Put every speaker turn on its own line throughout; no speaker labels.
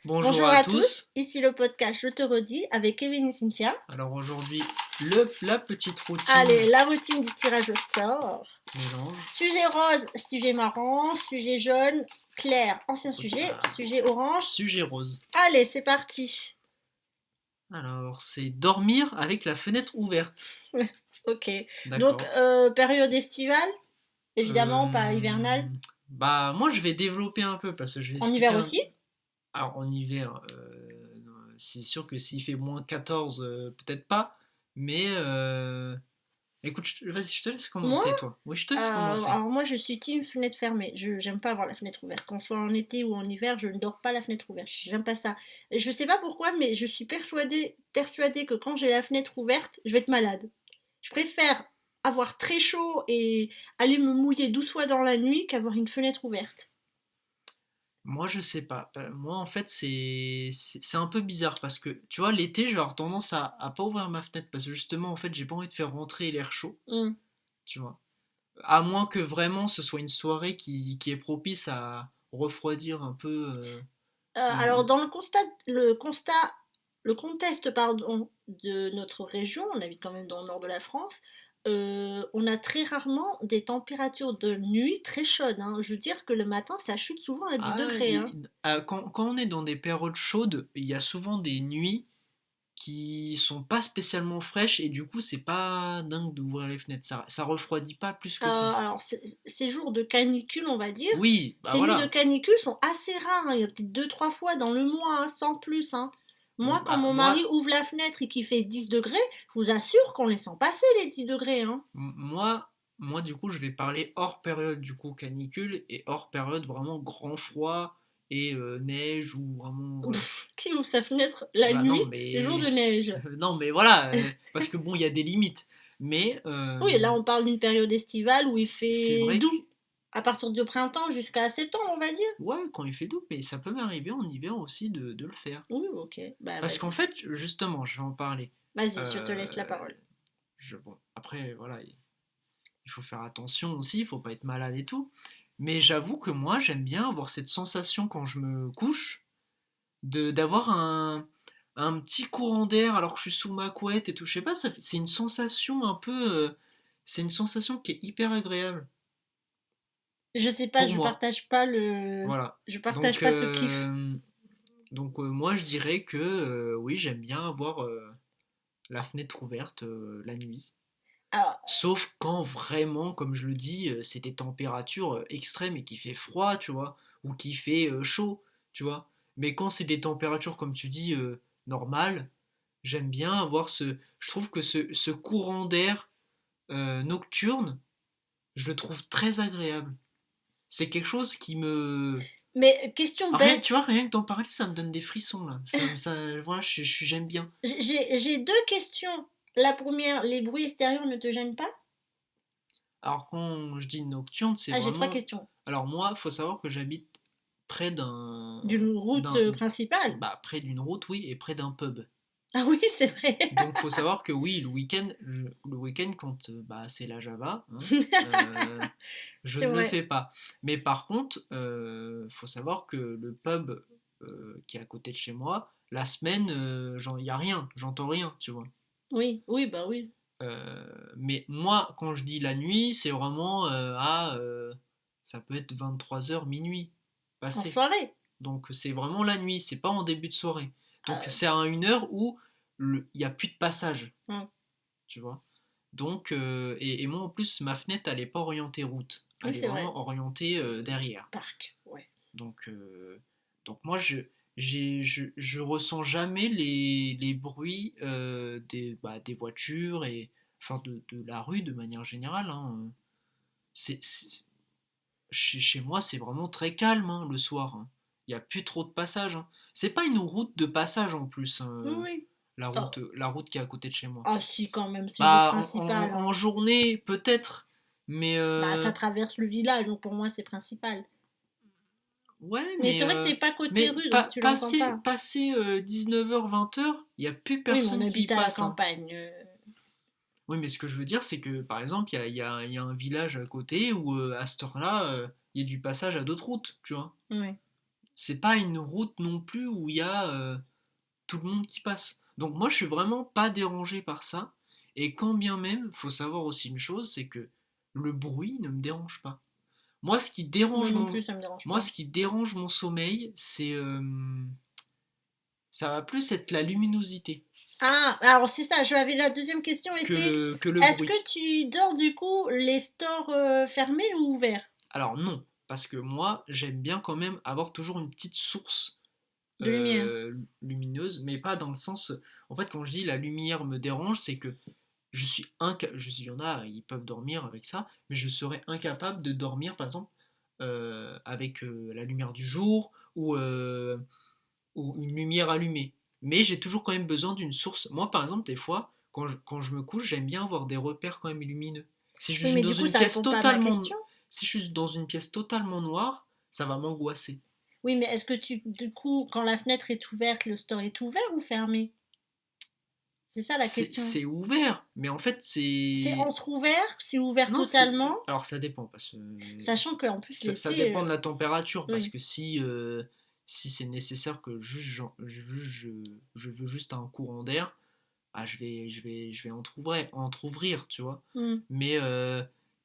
Bonjour
Bonjour
à
à
tous.
tous, ici le podcast Je te redis avec Kevin et Cynthia.
Alors aujourd'hui, la petite routine
Allez, la routine du tirage au sort.
mélange.
Sujet rose, sujet marron, sujet jaune, clair, ancien sujet, sujet orange.
Sujet rose.
Allez, c'est parti.
Alors, c'est dormir avec la fenêtre ouverte.
Ok. Donc,
D'accord.
période estivale, évidemment, pas hivernale.
Bah, moi, je vais développer un peu parce que je vais
En
expliquer
hiver
un.
aussi.
Alors, en hiver, c'est sûr que s'il fait moins 14, peut-être pas. Mais, écoute, vas-y, je te laisse
Moi,
commencer, toi. Oui, je te laisse commencer.
alors moi, je suis team fenêtre fermée. Je j'aime pas avoir la fenêtre ouverte. Qu'on soit en été ou en hiver, je ne dors pas la fenêtre ouverte. J'aime pas ça. Je sais pas pourquoi, mais je suis persuadée que quand j'ai la fenêtre ouverte, je vais être malade. Je préfère avoir très chaud et aller me mouiller 12 fois dans la nuit qu'avoir une fenêtre ouverte.
Moi, je sais pas. Moi, en fait, c'est un peu bizarre parce que, tu vois, l'été, je vais avoir tendance à pas ouvrir ma fenêtre parce que justement, en fait, j'ai pas envie de faire rentrer l'air chaud,
Hmm.
tu vois. À moins que vraiment ce soit une soirée qui est propice à refroidir un peu.
Alors
L-
dans le contexte pardon, de notre région, on habite quand même dans le nord de la France, on a très rarement des températures de nuit très chaudes, hein. Je veux dire que le matin, ça chute souvent à 10
Ah,
degrés, hein.
quand on est dans des périodes chaudes, il y a souvent des nuits qui sont pas spécialement fraîches et du coup, c'est pas dingue d'ouvrir les fenêtres. Ça refroidit pas plus que ça.
Alors, ces jours de canicule, on va dire,
Oui, bah
ces nuits de
voilà.
canicule sont assez rares, hein. Il y a peut-être deux, trois fois dans le mois, hein, sans plus, hein.
Oui,
Moi, quand
bah
mon mari
moi,
ouvre la fenêtre et qu'il fait 10 degrés, je vous assure qu'on les sent passer les 10 degrés, hein.
Moi, moi, du coup, je vais parler hors période du coup canicule et hors période vraiment grand froid et neige ou vraiment voilà.
Qui ouvre sa fenêtre la
Bah
nuit,
non,
les jours
mais
de neige?
non, mais voilà, parce que bon, il y a des limites. Mais
Oui, là on parle d'une période estivale où il
c'est
fait
vrai que
doux, à partir du printemps jusqu'à septembre, on va dire.
ouais, quand il fait doux, mais ça peut m'arriver en hiver aussi de le faire.
Oui, ok, bah
Parce qu'en
vas-y,
fait, justement, je vais en parler.
vas-y, je te laisse la
Euh,
parole.
bon, après, voilà, il faut faire attention aussi, il faut pas être malade et tout. Mais j'avoue que moi, j'aime bien avoir cette sensation quand je me couche d'avoir un petit courant d'air alors que je suis sous ma couette et tout. Je sais pas, c'est une sensation un peu. C'est une sensation qui est hyper agréable
Je sais pas,
pour moi. Voilà.
je partage
Donc,
pas ce kiff.
moi, je dirais que oui, j'aime bien avoir la fenêtre ouverte la nuit.
Alors,
Sauf quand vraiment, comme je le dis, c'est des températures extrêmes et qu'il fait froid, tu vois, ou qu'il fait chaud, tu vois. Mais quand c'est des températures, comme tu dis, normales, j'aime bien avoir ce. Je trouve que ce courant d'air nocturne, je le trouve très agréable. C'est quelque chose qui me.
mais question
Rien, tu vois,
bête,
rien que d'en parler, ça me donne des frissons, là. Voilà, j'aime bien.
j'ai deux questions. La première, les bruits extérieurs ne te gênent pas?
Alors, quand je dis nocturne, c'est
Ah, j'ai trois
vraiment.
questions.
Alors, moi, faut savoir que j'habite près d'un.
D'une route
d'un
principale?
bah, près d'une route, oui, et près d'un pub.
Ah oui, c'est vrai.
Donc, faut savoir que oui, le week-end quand bah, c'est la Java, hein, euh, je
C'est
ne le
vrai.
fais pas. Mais par contre, faut savoir que le pub qui est à côté de chez moi, la semaine, il y a rien, j'entends rien, tu vois.
Oui, oui, bah oui.
Mais moi, quand je dis la nuit, c'est vraiment ça peut être 23 heures minuit
En
passé.
soirée.
Donc c'est vraiment la nuit, c'est pas en début de soirée. Donc
Ah,
c'est à une heure où il n'y a plus de passage,
hum.
tu vois. Donc, et moi en plus, ma fenêtre, elle est pas orientée route.
Oui,
Elle est
c'est vrai.
vraiment orientée derrière.
Parc, ouais.
Donc, moi, je ressens jamais les bruits des voitures et enfin de la rue de manière générale, hein. Chez moi, c'est vraiment très calme hein, le soir, hein. Il n'y a plus trop de passage, hein. C'est pas une route de passage en plus, hein,
Oui, oui. Ah,
la route qui est à côté de chez moi.
ah, si, quand même, c'est une route
Bah,
principale,
en
hein.
journée, peut-être, mais
Bah, ça traverse le village, donc pour moi, c'est principal.
ouais,
Mais c'est vrai que t'es pas côté
mais
rue, donc tu l'entends pas.
passer 19h, 20h, il n'y a plus
Oui, mais on
personne qui y
habite à la
passe, hein.
campagne.
Oui, mais ce que je veux dire, c'est que par exemple, il y a un village à côté où à cette heure-là, il y a du passage à d'autres routes, tu vois.
Ouais.
c'est pas une route non plus où il y a tout le monde qui passe. Donc moi, je suis vraiment pas dérangé par ça. Et quand bien même, faut savoir aussi une chose, c'est que le bruit ne me dérange pas. Moi, ce qui
Moi
dérange
non
mon,
plus, ça me dérange
moi,
pas.
ce qui dérange mon sommeil, ça va plus être la luminosité
Ah, alors c'est ça, la deuxième question
que
était,
le
est-ce que
bruit.
tu dors du coup les stores fermés ou ouverts
Alors non, parce que moi, j'aime bien quand même avoir toujours une petite source
de lumière?
lumineuse, mais pas dans le sens. En fait, quand je dis la lumière me dérange, c'est que je suis incapable. Il y en a, ils peuvent dormir avec ça, mais je serais incapable de dormir, par exemple, avec la lumière du jour ou une lumière allumée. Mais j'ai toujours quand même besoin d'une source. Moi, par exemple, des fois, quand je me couche, j'aime bien avoir des repères quand même lumineux. Si je
Oui,
suis
mais
dans
du coup,
une
ça
pièce
répond pas à ma
totalement,
question.
si je suis dans une pièce totalement noire, ça va m'angoisser.
Oui, mais est-ce que du coup, quand la fenêtre est ouverte, le store est ouvert ou fermé? C'est ça la question.
C'est ouvert, mais en fait,
C'est
c'est.
entre-ouvert, c'est ouvert
Non,
totalement,
alors ça dépend, parce que
sachant qu'en plus
ça
l'été,
dépend de la température, parce
oui.
que si c'est nécessaire que je veux juste un courant d'air, ah, je vais entrouvrir, tu vois.
Hmm.
Mais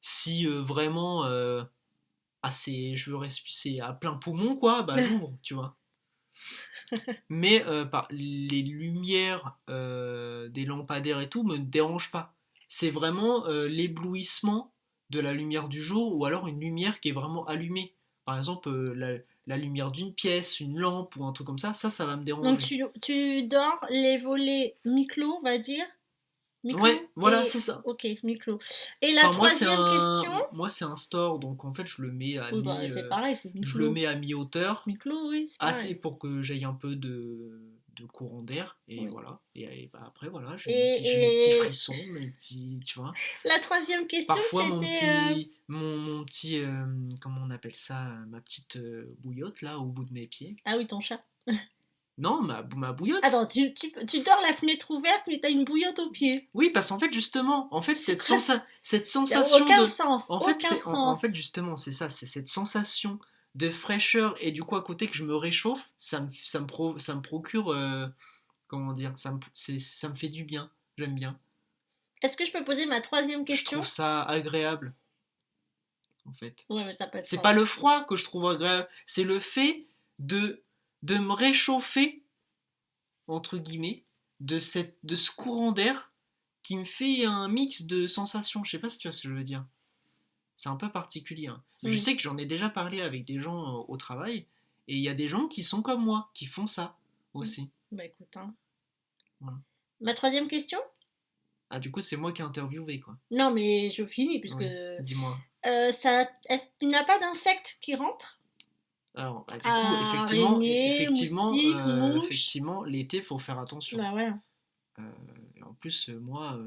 si vraiment, je veux respirer à plein poumon, quoi, bah j'ouvre, tu vois. Mais les lumières des lampadaires et tout me dérangent pas. C'est vraiment l'éblouissement de la lumière du jour ou alors une lumière qui est vraiment allumée. Par exemple, la lumière d'une pièce, une lampe ou un truc comme ça va me
Donc
déranger.
tu dors les volets mi-clos, on va dire.
Ouais,
Mi-clos
voilà,
et...
c'est ça.
Ok, mi-clos. Et la
Enfin,
troisième question?
moi, c'est un store, donc en fait,
Oui, bah c'est pareil, c'est
je le
mi-clos.
mets à mi-hauteur,
Mi-clos, oui, c'est
assez
pareil.
pour que j'aille un peu de courant d'air, et
Oui.
voilà. Et bah, après, voilà, j'ai mes petits
Et
frissons, mes petits, tu vois.
la troisième question,
Parfois,
c'était...
mon petit, comment on appelle ça, ma petite bouillotte, là, au bout de mes pieds.
Ah oui, ton chat.
Non, ma bouillotte.
Attends, tu dors la fenêtre ouverte, mais t'as une bouillotte au pied.
Oui, parce qu'en fait, justement,
C'est très...
cette
Ça n'a
sensation
aucun
de.
sens,
En fait,
aucun
en
sens.
fait, justement, c'est ça, c'est cette sensation de fraîcheur et du coup, à côté que je me réchauffe, ça me procure. Comment dire ça me fait du bien. J'aime bien.
Est-ce que je peux poser ma troisième
Je
question?
trouve ça agréable, en fait.
Ouais, mais ça n'a pas de
C'est pas le
sens.
froid que je trouve agréable, c'est le fait de, de me réchauffer, entre guillemets, de ce courant d'air qui me fait un mix de sensations. Je sais pas si tu vois ce que je veux dire. C'est un peu particulier, hein. Je
Oui,
sais que j'en ai déjà parlé avec des gens au travail, et il y a des gens qui sont comme moi, qui font ça aussi.
bah écoute, hein.
Voilà.
Ma troisième question?
Ah, du coup, c'est moi qui ai interviewé, quoi.
Non, mais je finis, puisque...
Oui, dis-moi.
Tu n'as pas d'insectes qui rentrent?
Alors, bah, du coup,
Araignées, moustiques, mouches?
effectivement, l'été, faut faire attention.
Bah voilà.
Et en plus, moi,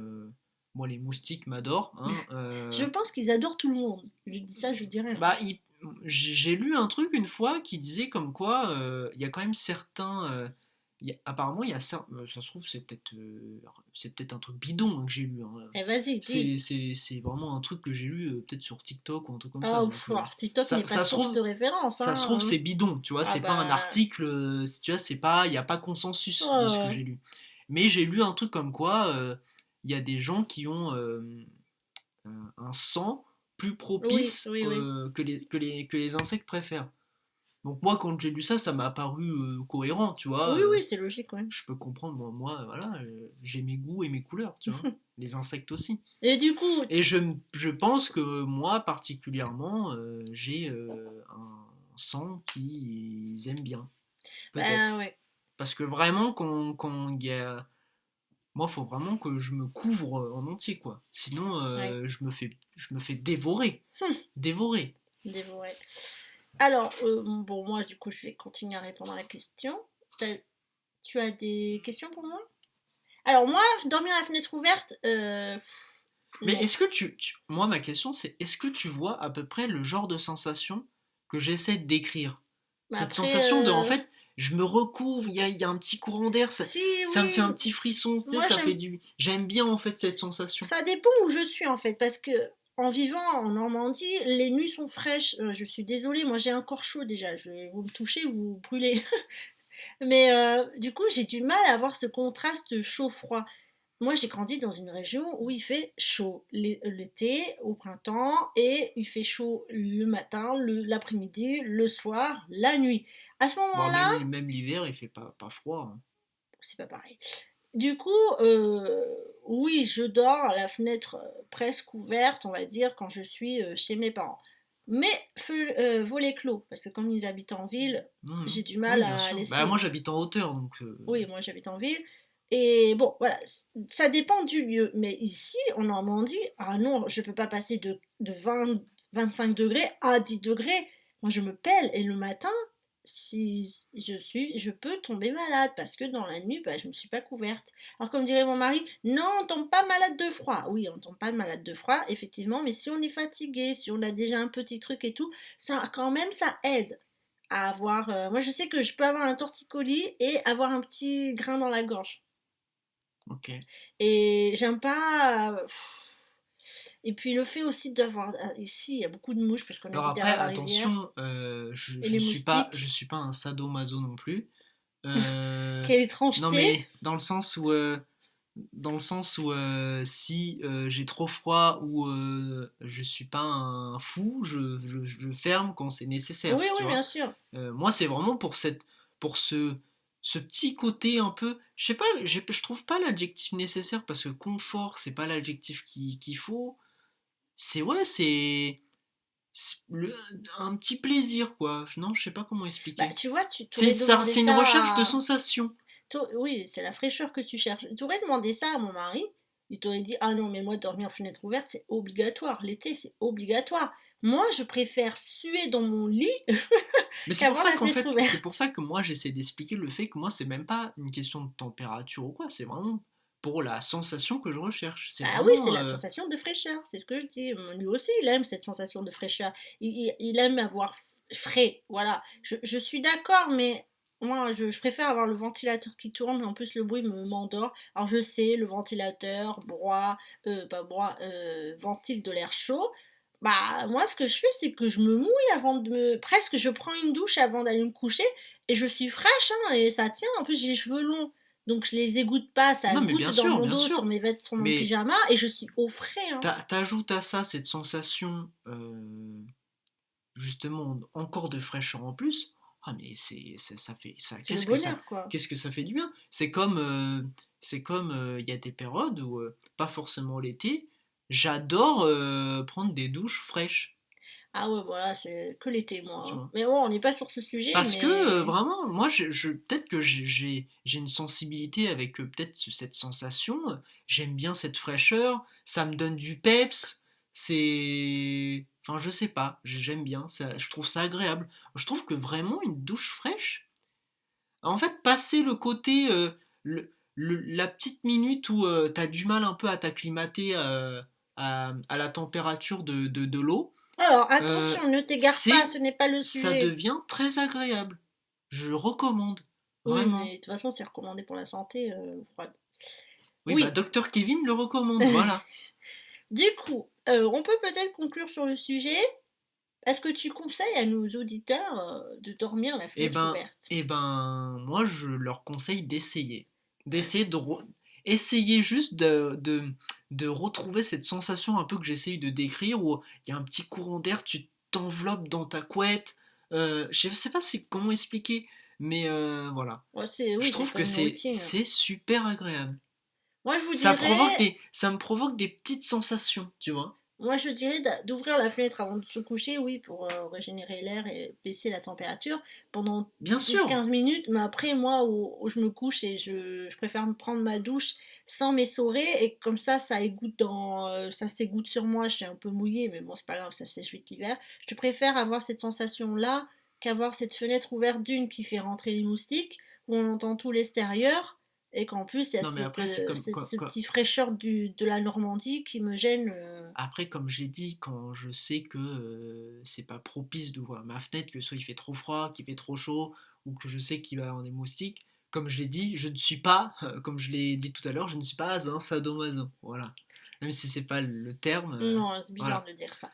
les moustiques m'adorent, hein.
Je pense qu'ils adorent tout le monde. Je dis ça, je dis rien.
Bah, j'ai lu un truc une fois qui disait comme quoi il y a quand même certains. Apparemment, il y a ça. Ça se trouve, c'est peut-être un truc bidon, hein, que j'ai lu, hein.
Eh, vas-y, dis.
C'est vraiment un truc que j'ai lu peut-être sur TikTok ou un truc comme ça.
Ah,
Donc,
pff, alors, TikTok n'est pas
ça se
source
trouve,
de référence, hein.
c'est bidon, tu vois.
Ah
C'est pas un
bah...
article, tu vois, c'est pas, il n'y a pas consensus de ce que
oh.
j'ai lu. Mais j'ai lu un truc comme quoi il y a des gens qui ont un sang plus
Oui,
propice
oui, oui.
que les insectes préfèrent. Donc moi, quand j'ai lu ça, ça m'a paru cohérent, tu vois.
Oui, oui, c'est logique, ouais.
Je peux comprendre, moi voilà, j'ai mes goûts et mes couleurs, tu vois. Les insectes aussi.
Et du coup,
Et je pense que moi, particulièrement, j'ai un sang qu'ils aiment bien.
bah
Peut-être.
ouais.
Parce que vraiment, quand il y a. Moi, il faut vraiment que je me couvre en entier, quoi. Sinon,
Ouais.
je me fais dévorer. Dévorer.
Dévoré. Alors, bon, moi, du coup, je vais continuer à répondre à la question. Tu as des questions pour moi? Alors, moi, dormir à la fenêtre ouverte,
Mais
non.
est-ce que moi, ma question, c'est est-ce que tu vois à peu près le genre de sensation que j'essaie de décrire?
Mais
Cette
après,
sensation de, en fait, je me recouvre, il y a un petit courant d'air,
si,
ça me fait un
oui,
petit frisson, tu sais,
moi,
ça fait du. J'aime bien, en fait, cette sensation.
ça dépend où je suis, en fait, parce que en vivant en Normandie, les nuits sont fraîches. Je suis désolée, moi j'ai un corps chaud déjà. Vous me touchez, vous vous brûlez. Mais du coup, j'ai du mal à avoir ce contraste chaud-froid. Moi, j'ai grandi dans une région où il fait chaud l'été, au printemps, et il fait chaud le matin, l'après-midi, le soir, la nuit. À ce
Bon,
moment-là,
même l'hiver, il fait pas froid, hein.
c'est pas pareil. Du coup, oui, je dors à la fenêtre presque ouverte, on va dire, quand je suis chez mes parents. Mais volets clos, parce que comme ils habitent en ville,
Mhm.
j'ai du mal
Oui, bien
à
sûr. Bah, moi,
laisser.
j'habite en hauteur, donc
Oui, moi j'habite en ville. Et bon, voilà, ça dépend du lieu. Mais ici, en Normandie, ah non, je peux pas passer de 20, 25 degrés à 10 degrés. Moi, je me pèle. Et le matin, si je peux tomber malade parce que dans la nuit, bah, je ne me suis pas couverte. Alors, comme dirait mon mari, non, on tombe pas malade de froid. Oui, on tombe pas malade de froid, effectivement. Mais si on est fatigué, si on a déjà un petit truc et tout, ça, quand même, ça aide à avoir. Moi, je sais que je peux avoir un torticolis et avoir un petit grain dans la gorge.
ok.
Et j'aime pas. Et puis le fait aussi d'avoir. Ici, il y a beaucoup de mouches parce qu'on
Alors
habite
après,
derrière la rivière.
attention,
Et les
je
moustiques.
suis pas un sadomaso non plus. Euh,
Quelle
non
étrangeté!
mais dans le sens où si j'ai trop froid ou je suis pas un fou, je ferme quand c'est nécessaire,
Oui,
tu
oui,
vois.
bien sûr.
Moi, c'est vraiment pour ce petit côté un peu, je sais pas, je trouve pas l'adjectif nécessaire parce que confort, c'est pas l'adjectif qu'il faut. C'est ouais, un petit plaisir quoi. Non, je sais pas comment
Bah,
expliquer.
tu vois, tu t'aurais demandé
C'est une
ça
recherche de
à.
sensation.
Oui, c'est la fraîcheur que tu cherches. Tu aurais demandé ça à mon mari, il t'aurait dit: ah non, mais moi, dormir fenêtre ouverte, c'est obligatoire. L'été, c'est obligatoire. Moi, je préfère suer dans mon lit
Mais c'est pour
qu'avoir
ça
la
qu'en
fenêtre
fait, c'est pour
ouverte.
ça que moi j'essaie d'expliquer le fait que moi c'est même pas une question de température ou quoi, c'est vraiment pour la sensation que je recherche. C'est
Bah oui, c'est
vraiment
la sensation de fraîcheur, c'est ce que je dis. Lui aussi, il aime cette sensation de fraîcheur. Il aime avoir frais, voilà. Je suis d'accord, mais moi, je préfère avoir le ventilateur qui tourne. En plus, le bruit m'endort. Alors, je sais, le ventilateur pas broie, ventile de l'air chaud. Bah, moi, ce que je fais, c'est que je me mouille avant de me. Presque, je prends une douche avant d'aller me coucher et je suis fraîche, hein, et ça tient. En plus, j'ai les cheveux longs. Donc je les égoutte pas, ça
non mais
goutte dans mon
bien
dos, sur
sûr.
mes vêtements, sur mon
Mais
pyjama, et je suis au frais, hein.
t'ajoutes à ça cette sensation justement encore de fraîcheur en plus. Ah mais ça fait ça
C'est le bonheur, quoi.
qu'est-ce que ça fait du bien. C'est comme il y a des périodes où pas forcément l'été, j'adore prendre des douches fraîches,
Ah ouais, voilà, c'est que l'été, moi,
tu
hein.
vois.
Mais bon, on n'est pas sur ce sujet,
Parce que
mais.
vraiment, moi, peut-être que j'ai une sensibilité avec peut-être cette sensation. J'aime bien cette fraîcheur, ça me donne du peps. C'est, enfin, je sais pas, j'aime bien, ça, je trouve ça agréable. Je trouve que vraiment une douche fraîche, en fait, passer le côté, la petite minute où t'as du mal un peu à t'acclimater à la température de l'eau,
Alors,
euh,
attention, ne t'égare pas,
c'est,
ce n'est pas le
ça
sujet.
devient très agréable. Je le recommande,
Oui, mais
vraiment.
de toute façon, c'est recommandé pour la santé, froide.
Oui, bah
Oui.
Docteur Kevin le recommande, voilà.
Du coup, on peut peut-être conclure sur le sujet. Est-ce que tu conseilles à nos auditeurs de dormir la
Et
fenêtre
ben,
ouverte?
moi je leur conseille d'essayer, d'essayer de essayer juste de retrouver cette sensation un peu que j'essaye de décrire où il y a un petit courant d'air, tu t'enveloppes dans ta couette. Je sais pas comment expliquer, mais voilà.
Ouais,
Je
oui, c'est
trouve que
comme une routine.
c'est super agréable.
Moi, je vous dirais,
Ça me provoque des petites sensations, tu vois.
Moi, je dirais d'ouvrir la fenêtre avant de se coucher, oui, pour régénérer l'air et baisser la température pendant
Bien
dix
sûr.
quinze minutes. Mais après, moi, où je me couche et je préfère me prendre ma douche sans m'essorer. Et comme ça égoutte ça s'égoutte sur moi. Je suis un peu mouillée, mais bon, c'est pas grave, ça sèche vite l'hiver. Je préfère avoir cette sensation-là qu'avoir cette fenêtre ouverte d'une qui fait rentrer les moustiques, où on entend tout l'extérieur. Et qu'en plus, il y a
Non, mais après, c'est
ce petit fraîcheur de la Normandie qui me gêne.
après, comme j'ai dit, quand je sais que c'est pas propice d'ouvrir ma fenêtre, que soit il fait trop froid, qu'il fait trop chaud, ou que je sais qu'il va y avoir des moustiques, comme je l'ai dit, je ne suis pas, comme je l'ai dit tout à l'heure, je ne suis pas un sadomaso. Voilà. même si c'est pas le terme.
Non, c'est bizarre
Voilà.
de dire ça.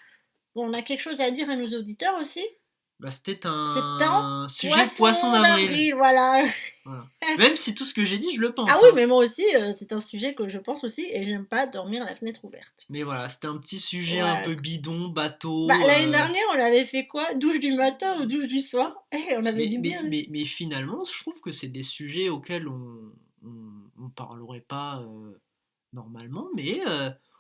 Bon, on a quelque chose à dire à nos auditeurs aussi.
Bah, c'était
C'est un
un sujet poisson
poisson
d'avril.
d'avril, voilà.
Voilà. Même si tout ce que j'ai dit, je le
Ah
pense,
oui,
hein.
mais moi aussi, c'est un sujet que je pense aussi, et j'aime pas dormir à la fenêtre ouverte.
Mais voilà, c'était un petit sujet un
Voilà.
peu bidon,
Bah,
bateau.
l'année dernière, on avait fait quoi? Douche du matin ou douche du soir? On avait dit bien.
Mais finalement, je trouve que c'est des sujets auxquels on parlerait pas normalement, mais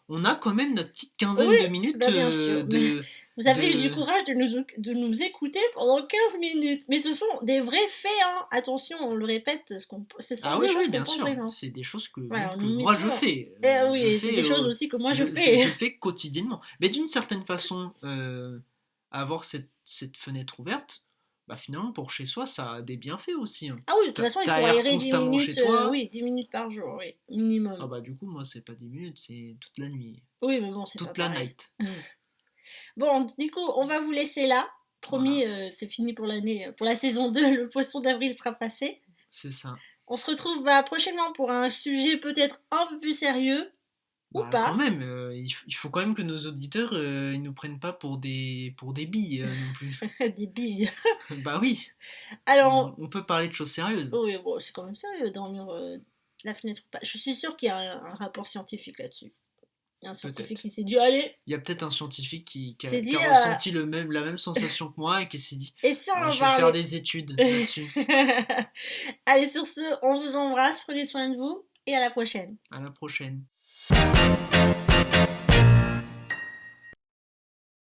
on a quand même notre petite
Oui,
quinzaine de minutes
bah bien sûr. Mais vous avez eu du
de...
courage de nous écouter pendant 15 minutes. Mais ce sont des vrais faits, hein. Attention, on le répète, ce sont
Ah
des
oui, oui,
choses qu'on
bien
pense
sûr,
vraiment.
c'est des choses que,
Voilà, on
que
nous met
moi
tout
je
là.
fais.
Eh oui,
Je
et c'est des
fais,
choses aussi que moi je fais.
je fais quotidiennement. Mais d'une certaine façon, avoir cette fenêtre ouverte, bah finalement pour chez soi, ça a des bienfaits aussi, hein.
Ah oui, de toute façon, il faut
T'aères
aérer 10
constamment chez
minutes,
toi.
oui, 10 minutes par jour, oui,
Ah
minimum.
bah du coup, moi, c'est pas 10 minutes, c'est toute la nuit.
Oui, mais bon, c'est pas
Toute la
pareil.
night.
Bon, du coup, on va vous laisser là.
Voilà,
Promis, c'est fini pour l'année. Pour la saison 2, le poisson d'avril sera passé.
c'est ça.
On se retrouve prochainement pour un sujet peut-être un peu plus sérieux, ou
Bah quand
pas.
même, il faut quand même que nos auditeurs, ils nous prennent pas pour des billes non plus.
Des billes.
Bah oui,
Alors,
on peut parler de choses sérieuses.
oui, bon, c'est quand même sérieux, dormir de la fenêtre ou pas. Je suis sûre qu'il y a un rapport scientifique là-dessus. Il y a un scientifique
Peut-être.
qui s'est dit, allez,
Il y a peut-être un scientifique
s'est
qui
dit,
a ressenti la même sensation que moi et qui s'est dit,
et si on
ah,
en
je vais faire
parlait?
des études là-dessus.
Allez, sur ce, on vous embrasse, prenez soin de vous, et à la prochaine.
À la prochaine.